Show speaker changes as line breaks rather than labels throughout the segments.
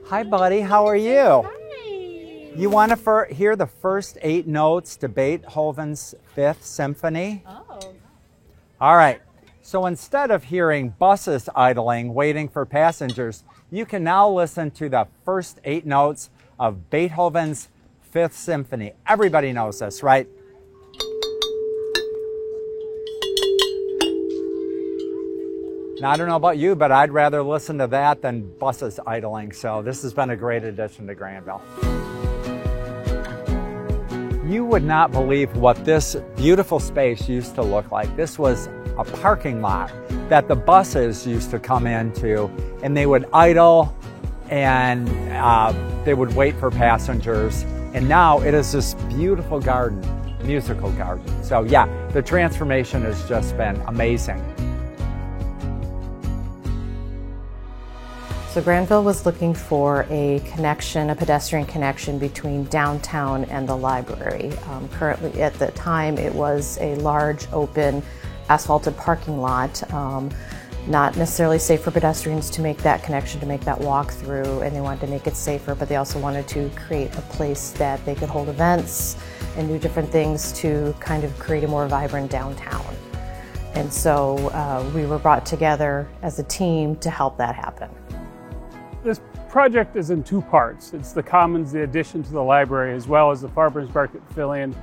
Hi, buddy. How are you?
Hi.
You want to hear the first 8 notes to Beethoven's Fifth Symphony?
Oh.
All right. So instead of hearing buses idling, waiting for passengers, you can now listen to the first 8 notes of Beethoven's Fifth Symphony. Everybody knows this, right? Now, I don't know about you, but I'd rather listen to that than buses idling. So this has been a great addition to Granville. You would not believe what this beautiful space used to look like. This was a parking lot that the buses used to come into, and they would idle and they would wait for passengers. And now it is this beautiful garden, musical garden. So yeah, the transformation has just been amazing.
So Granville was looking for a connection, a pedestrian connection between downtown and the library. Currently, at the time, it was a large, open, asphalted parking lot. Not necessarily safe for pedestrians to make that connection, to make that walk through, and they wanted to make it safer, but they also wanted to create a place that they could hold events and do different things to kind of create a more vibrant downtown. And so we were brought together as a team to help that happen.
This project is in 2 parts. It's the Commons, the addition to the library, as well as the Farmers Market Pavilion.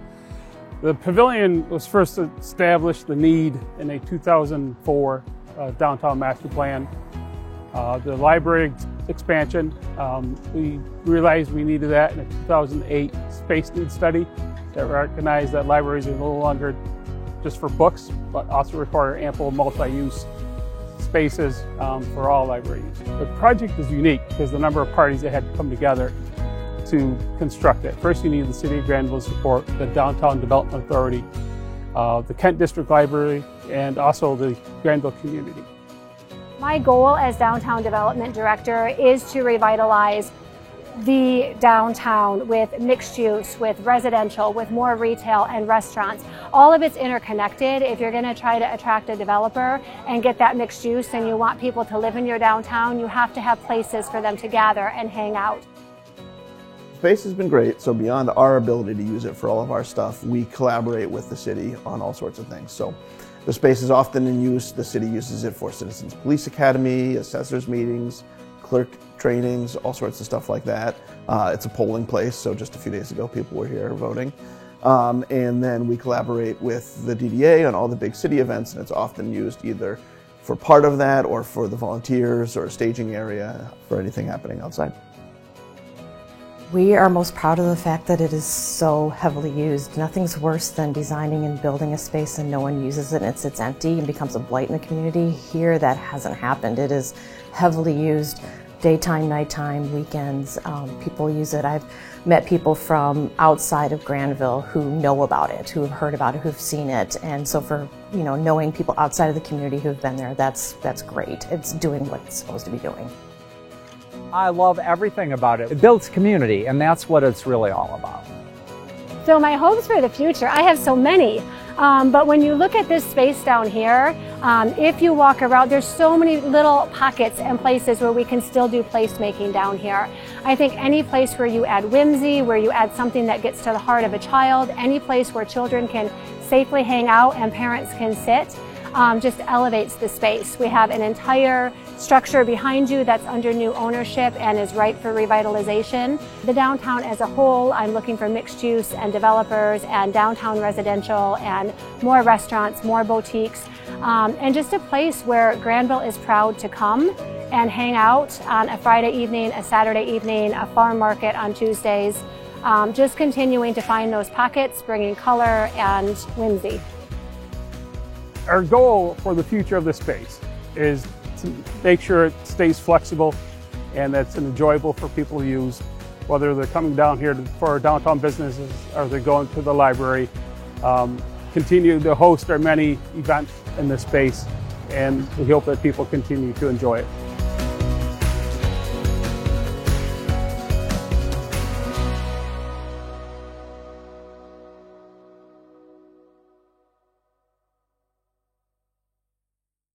The pavilion was first established, the need, in a 2004 downtown master plan. The library expansion, we realized we needed that in a 2008 space needs study that recognized that libraries are no longer just for books, but also require ample multi-use spaces for all library use. The project is unique because the number of parties that had to come together to construct it. First, you need the City of Granville's support, the Downtown Development Authority, the Kent District Library, and also the Granville community.
My goal as Downtown Development Director is to revitalize the downtown with mixed use, with residential, with more retail and restaurants. All of it's interconnected. If you're going to try to attract a developer and get that mixed use and you want people to live in your downtown, you have to have places for them to gather and hang out.
Space has been great, so beyond our ability to use it for all of our stuff, we collaborate with the city on all sorts of things. So the space is often in use. The city uses it for Citizens Police Academy, assessors meetings, clerk trainings, all sorts of stuff like that. It's a polling place, so just a few days ago people were here voting. And then we collaborate with the DDA on all the big city events, and it's often used either for part of that or for the volunteers or a staging area for anything happening outside.
We are most proud of the fact that it is so heavily used. Nothing's worse than designing and building a space and no one uses it and it sits empty and becomes a blight in the community. Here that hasn't happened. It is heavily used daytime, nighttime, weekends. People use it. I've met people from outside of Granville who know about it, who have heard about it, who've seen it. And so for knowing people outside of the community who've been there, that's great. It's doing what it's supposed to be doing.
I love everything about it. It builds community, and that's what it's really all about.
So my hopes for the future, I have so many. But when you look at this space down here, if you walk around, there's so many little pockets and places where we can still do placemaking down here. I think any place where you add whimsy, where you add something that gets to the heart of a child, any place where children can safely hang out and parents can sit, just elevates the space. We have an entire structure behind you that's under new ownership and is ripe for revitalization. The downtown as a whole, I'm looking for mixed use and developers and downtown residential and more restaurants, more boutiques, and just a place where Granville is proud to come and hang out on a Friday evening, a Saturday evening, a farm market on Tuesdays, just continuing to find those pockets, bringing color and whimsy.
Our goal for the future of this space is to make sure it stays flexible and that's enjoyable for people to use, whether they're coming down here for downtown businesses or they're going to the library. Continue to host our many events in this space, and we hope that people continue to enjoy it.